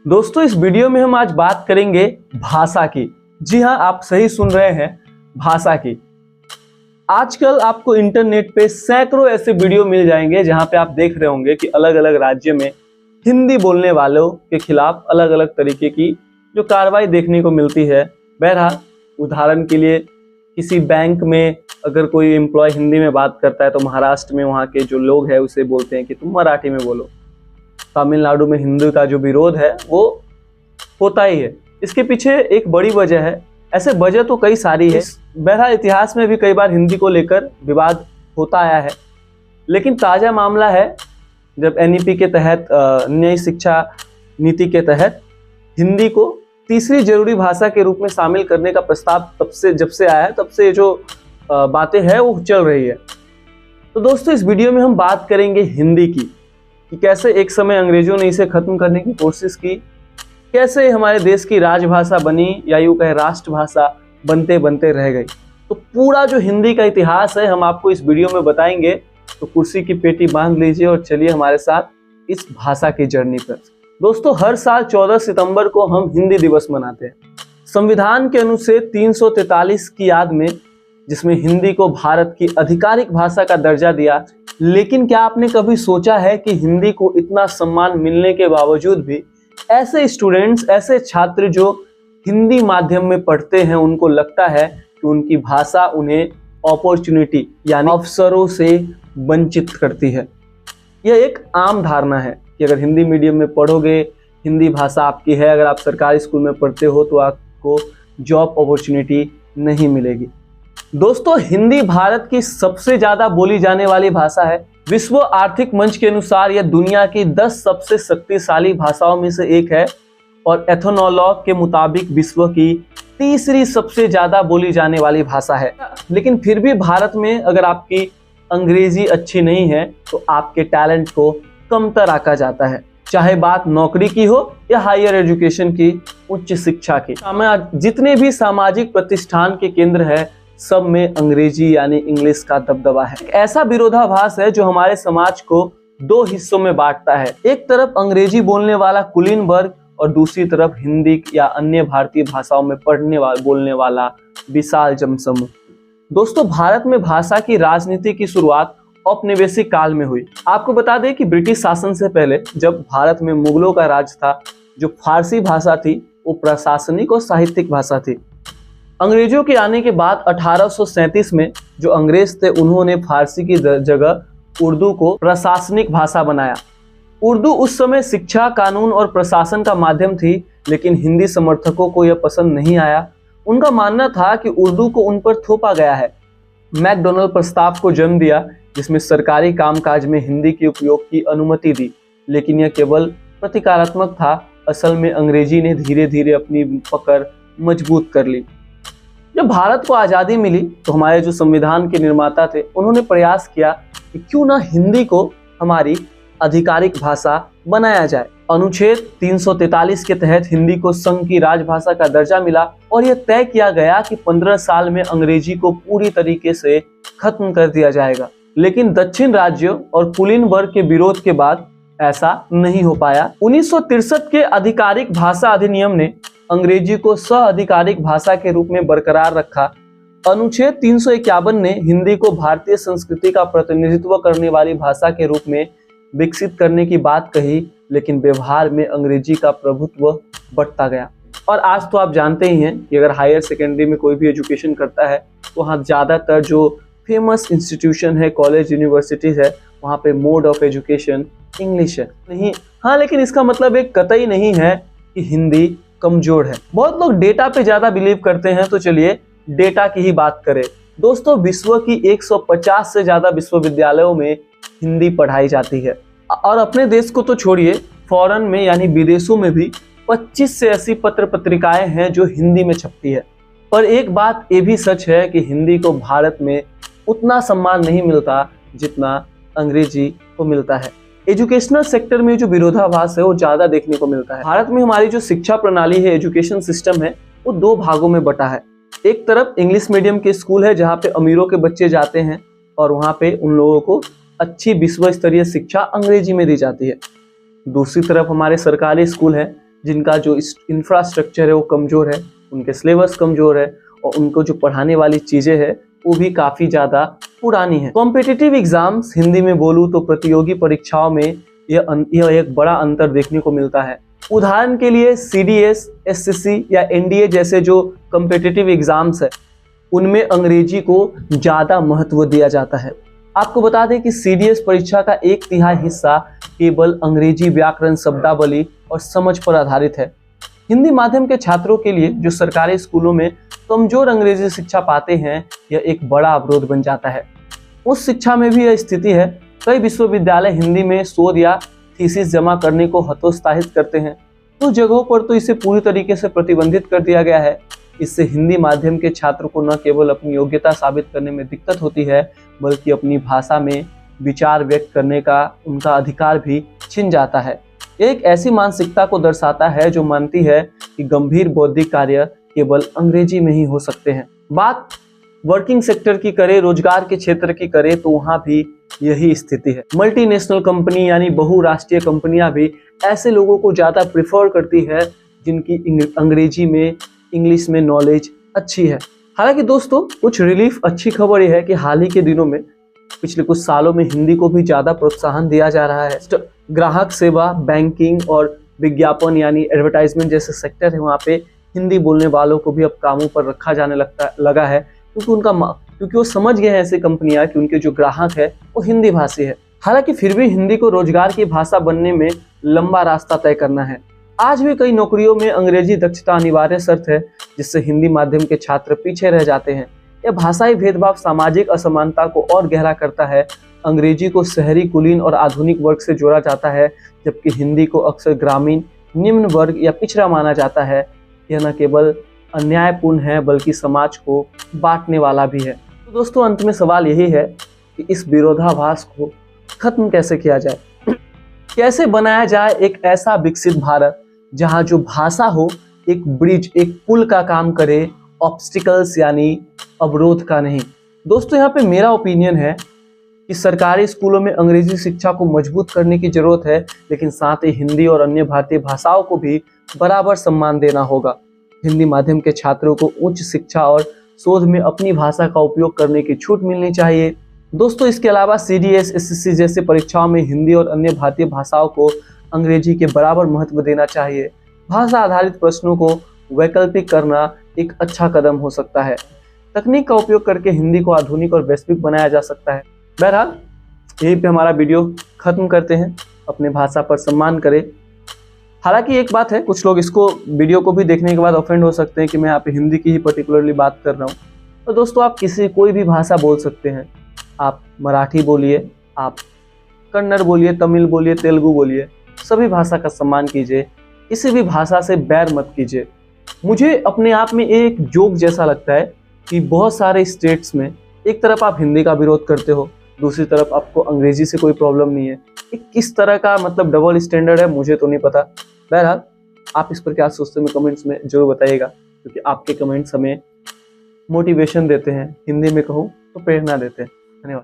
दोस्तों, इस वीडियो में हम आज बात करेंगे भाषा की। जी हाँ, आप सही सुन रहे हैं, भाषा की। आजकल आपको इंटरनेट पे सैकड़ों ऐसे वीडियो मिल जाएंगे जहां पे आप देख रहे होंगे कि अलग अलग राज्य में हिंदी बोलने वालों के खिलाफ अलग अलग तरीके की जो कार्रवाई देखने को मिलती है। बहरहाल, उदाहरण के लिए किसी बैंक में अगर कोई एम्प्लॉय हिंदी में बात करता है तो महाराष्ट्र में वहाँ के जो लोग हैं उसे बोलते हैं कि तुम मराठी में बोलो। तमिलनाडु में हिंदी का जो विरोध है वो होता ही है। इसके पीछे एक बड़ी वजह है, ऐसे वजह तो कई सारी है। बहरहाल, इतिहास में भी कई बार हिंदी को लेकर विवाद होता आया है, लेकिन ताज़ा मामला है जब एनईपी के तहत नई शिक्षा नीति के तहत हिंदी को तीसरी जरूरी भाषा के रूप में शामिल करने का प्रस्ताव जब से आया है तब से जो बातें हैं वो चल रही है। तो दोस्तों, इस वीडियो में हम बात करेंगे हिंदी की कि कैसे एक समय अंग्रेजों ने इसे खत्म करने की कोशिश की, कैसे हमारे देश की राजभाषा बनी या यूं कहे राष्ट्रभाषा बनते बनते रह गई। तो पूरा जो हिंदी का इतिहास है हम आपको इस वीडियो में बताएंगे। तो कुर्सी की पेटी बांध लीजिए और चलिए हमारे साथ इस भाषा की जर्नी पर। दोस्तों, हर साल 14 सितंबर को हम हिंदी दिवस मनाते हैं। संविधान के अनुच्छेद 343 की याद में, जिसमें हिंदी को भारत की आधिकारिक भाषा का दर्जा दिया। लेकिन क्या आपने कभी सोचा है कि हिंदी को इतना सम्मान मिलने के बावजूद भी ऐसे स्टूडेंट्स, ऐसे छात्र जो हिंदी माध्यम में पढ़ते हैं, उनको लगता है कि उनकी भाषा उन्हें अपॉर्चुनिटी यानी अवसरों से वंचित करती है। यह एक आम धारणा है कि अगर हिंदी मीडियम में पढ़ोगे, हिंदी भाषा आपकी है, अगर आप सरकारी स्कूल में पढ़ते हो तो आपको जॉब अपॉर्चुनिटी नहीं मिलेगी। दोस्तों, हिंदी भारत की सबसे ज्यादा बोली जाने वाली भाषा है। विश्व आर्थिक मंच के अनुसार यह दुनिया की 10 सबसे शक्तिशाली भाषाओं में से एक है और एथनोलॉग के मुताबिक विश्व की तीसरी सबसे ज्यादा बोली जाने वाली भाषा है। लेकिन फिर भी भारत में अगर आपकी अंग्रेजी अच्छी नहीं है तो आपके टैलेंट को कमतर आंका जाता है, चाहे बात नौकरी की हो या हायर एजुकेशन की, उच्च शिक्षा की। जितने भी सामाजिक प्रतिष्ठान के केंद्र है सब में अंग्रेजी यानी इंग्लिश का दबदबा है। ऐसा विरोधाभास है जो हमारे समाज को दो हिस्सों में बांटता है। एक तरफ अंग्रेजी बोलने वाला कुलीन वर्ग और दूसरी तरफ हिंदी या अन्य भारतीय भाषाओं में बोलने वाला विशाल जनसमूह। दोस्तों, भारत में भाषा की राजनीति की शुरुआत औपनिवेशिक काल में हुई। आपको बता दें कि ब्रिटिश शासन से पहले जब भारत में मुगलों का राज था, जो फारसी भाषा थी वो प्रशासनिक और साहित्यिक भाषा थी। अंग्रेजों के आने के बाद 1837 में जो अंग्रेज थे उन्होंने फारसी की जगह उर्दू को प्रशासनिक भाषा बनाया। उर्दू उस समय शिक्षा, कानून और प्रशासन का माध्यम थी, लेकिन हिंदी समर्थकों को यह पसंद नहीं आया। उनका मानना था कि उर्दू को उन पर थोपा गया है। मैकडॉनल्ड प्रस्ताव को जन्म दिया जिसमें सरकारी कामकाज में हिंदी के उपयोग की अनुमति दी, लेकिन यह केवल प्रतिकारात्मक था। असल में अंग्रेजी ने धीरे धीरे अपनी पकड़ मजबूत कर ली। जब भारत को आज़ादी मिली तो हमारे जो संविधान के निर्माता थे उन्होंने प्रयास किया कि क्यों ना हिंदी को हमारी आधिकारिक भाषा बनाया जाए। अनुच्छेद 343 के तहत हिंदी को संघ की राजभाषा का दर्जा मिला और यह तय किया गया कि 15 साल में अंग्रेजी को पूरी तरीके से खत्म कर दिया जाएगा। लेकिन दक्षिण राज्यों और कुलीन वर्ग के विरोध के बाद ऐसा नहीं हो पाया। 1963 के आधिकारिक भाषा अधिनियम ने अंग्रेजी को सह आधिकारिक भाषा के रूप में बरकरार रखा। अनुच्छेद 351 ने हिंदी को भारतीय संस्कृति का प्रतिनिधित्व करने वाली भाषा के रूप में विकसित करने की बात कही, लेकिन व्यवहार में अंग्रेजी का प्रभुत्व बढ़ता गया। और आज तो आप जानते ही हैं कि अगर हायर सेकेंडरी में कोई भी एजुकेशन करता है तो वहाँ ज़्यादातर जो फेमस इंस्टीट्यूशन है, कॉलेज, यूनिवर्सिटीज है, वहाँ पे मोड ऑफ एजुकेशन इंग्लिश है। नहीं, हाँ, लेकिन इसका मतलब एक कतई नहीं है कि हिंदी कमजोर है। बहुत लोग डेटा पे ज्यादा बिलीव करते हैं, तो चलिए डेटा की ही बात करें। दोस्तों, विश्व की 150 से ज्यादा विश्वविद्यालयों में हिंदी पढ़ाई जाती है और अपने देश को तो छोड़िए, फॉरेन में यानी विदेशों में भी 25 से 80 पत्र पत्रिकाएं हैं जो हिंदी में छपती है। पर एक बात ये भी सच है कि हिंदी को भारत में उतना सम्मान नहीं मिलता जितना अंग्रेजी को मिलता है। एजुकेशनल सेक्टर में जो विरोधाभास है वो ज्यादा देखने को मिलता है। भारत में हमारी जो शिक्षा प्रणाली है, एजुकेशन सिस्टम है, वो दो भागों में बटा है। एक तरफ इंग्लिश मीडियम के स्कूल है जहाँ पे अमीरों के बच्चे जाते हैं और वहाँ पे उन लोगों को अच्छी विश्व स्तरीय शिक्षा अंग्रेजी में दी जाती है। दूसरी तरफ हमारे सरकारी स्कूल है जिनका जो इंफ्रास्ट्रक्चर है वो कमज़ोर है, उनके सिलेबस कमज़ोर है और उनको जो पढ़ाने वाली चीज़ें हैं वो भी काफ़ी ज़्यादा पुरानी है। कॉम्पिटिटिव एग्जाम्स हिंदी में बोलूँ तो प्रतियोगी परीक्षाओं में यह एक बड़ा अंतर देखने को मिलता है। उदाहरण के लिए CDS, SSC या NDA जैसे जो कॉम्पिटिटिव एग्जाम्स है उनमें अंग्रेजी को ज़्यादा महत्व दिया जाता है। आपको बता दें कि CDS परीक्षा का 1/3 हिस्सा केवल अंग्रेजी व्याकरण, शब्दावली और समझ पर आधारित है। हिंदी माध्यम के छात्रों के लिए जो सरकारी स्कूलों में कमजोर अंग्रेजी शिक्षा पाते हैं, यह एक बड़ा अवरोध बन जाता है। उस शिक्षा में भी यह स्थिति है। कई विश्वविद्यालय हिंदी में शोध या थीसिस जमा करने को हतोत्साहित करते हैं। कुछ जगहों पर तो इसे पूरी तरीके से प्रतिबंधित कर दिया गया है। इससे हिंदी माध्यम के छात्र को न केवल अपनी योग्यता साबित करने में दिक्कत होती है, बल्कि अपनी भाषा में विचार व्यक्त करने का उनका अधिकार भी छिन जाता है। एक ऐसी मानसिकता को दर्शाता है जो मानती है कि गंभीर बौद्धिक कार्य केवल अंग्रेजी में ही हो सकते हैं। बात वर्किंग सेक्टर की करें, रोजगार के क्षेत्र की करें, तो वहाँ भी यही स्थिति है। मल्टीनेशनल कंपनी यानी बहुराष्ट्रीय कंपनियां भी ऐसे लोगों को ज़्यादा प्रिफर करती है जिनकी अंग्रेजी में, इंग्लिश में नॉलेज अच्छी है। हालांकि दोस्तों कुछ रिलीफ अच्छी खबर यह है कि हाल ही के दिनों में, पिछले कुछ सालों में हिंदी को भी ज़्यादा प्रोत्साहन दिया जा रहा है। ग्राहक सेवा, बैंकिंग और विज्ञापन यानी एडवर्टाइजमेंट जैसे सेक्टर है, वहाँ पे हिंदी बोलने वालों को भी अब कामों पर रखा जाने लगा है, क्योंकि वो समझ गए हैं ऐसी कंपनियां कि उनके जो ग्राहक है वो हिंदी भाषी है। हालांकि फिर भी हिंदी को रोजगार की भाषा बनने में लंबा रास्ता तय करना है। आज भी कई नौकरियों में अंग्रेजी दक्षता अनिवार्य शर्त है, जिससे हिंदी माध्यम के छात्र पीछे रह जाते हैं। यह भाषाई भेदभाव सामाजिक असमानता को और गहरा करता है। अंग्रेजी को शहरी, कुलीन और आधुनिक वर्ग से जोड़ा जाता है, जबकि हिंदी को अक्सर ग्रामीण, निम्न वर्ग या पिछड़ा माना जाता है। यह न केवल अन्यायपूर्ण है बल्कि समाज को बांटने वाला भी है। तो दोस्तों अंत में सवाल यही है कि इस विरोधाभास को खत्म कैसे किया जाए, कैसे बनाया जाए एक ऐसा विकसित भारत जहां जो भाषा हो एक ब्रिज, एक पुल का काम करे, ऑब्स्टिकल्स यानी अवरोध का नहीं। दोस्तों यहाँ पे मेरा ओपिनियन है कि सरकारी स्कूलों में अंग्रेजी शिक्षा को मजबूत करने की जरूरत है, लेकिन साथ ही हिंदी और अन्य भारतीय भाषाओं को भी बराबर सम्मान देना होगा। हिंदी माध्यम के छात्रों को उच्च शिक्षा और शोध में अपनी भाषा का उपयोग करने की छूट मिलनी चाहिए। दोस्तों इसके अलावा CDS, SSC जैसे परीक्षाओं में हिंदी और अन्य भारतीय भाषाओं को अंग्रेजी के बराबर महत्व देना चाहिए। भाषा आधारित प्रश्नों को वैकल्पिक करना एक अच्छा कदम हो सकता है। तकनीक का उपयोग करके हिंदी को आधुनिक और वैश्विक बनाया जा सकता है। बहरहाल यहीं पे हमारा वीडियो खत्म करते हैं। अपने भाषा पर सम्मान करें। हालांकि एक बात है, कुछ लोग इसको वीडियो को भी देखने के बाद ऑफेंड हो सकते हैं कि मैं यहाँ पे हिंदी की ही पर्टिकुलरली बात कर रहा हूँ। तो दोस्तों आप कोई भी भाषा बोल सकते हैं। आप मराठी बोलिए, आप कन्नड़ बोलिए, तमिल बोलिए, तेलुगु बोलिए, सभी भाषा का सम्मान कीजिए। किसी भी भाषा से बैर मत कीजिए। मुझे अपने आप में एक जोक जैसा लगता है कि बहुत सारे स्टेट्स में एक तरफ आप हिंदी का विरोध करते हो, दूसरी तरफ आपको अंग्रेजी से कोई प्रॉब्लम नहीं है। किस तरह का मतलब डबल स्टैंडर्ड है, मुझे तो नहीं पता। बहरहाल आप इस पर क्या सोचते हैं कमेंट्स में जरूर बताइएगा, क्योंकि आपके कमेंट्स हमें मोटिवेशन देते हैं, हिंदी में कहूँ तो प्रेरणा देते हैं।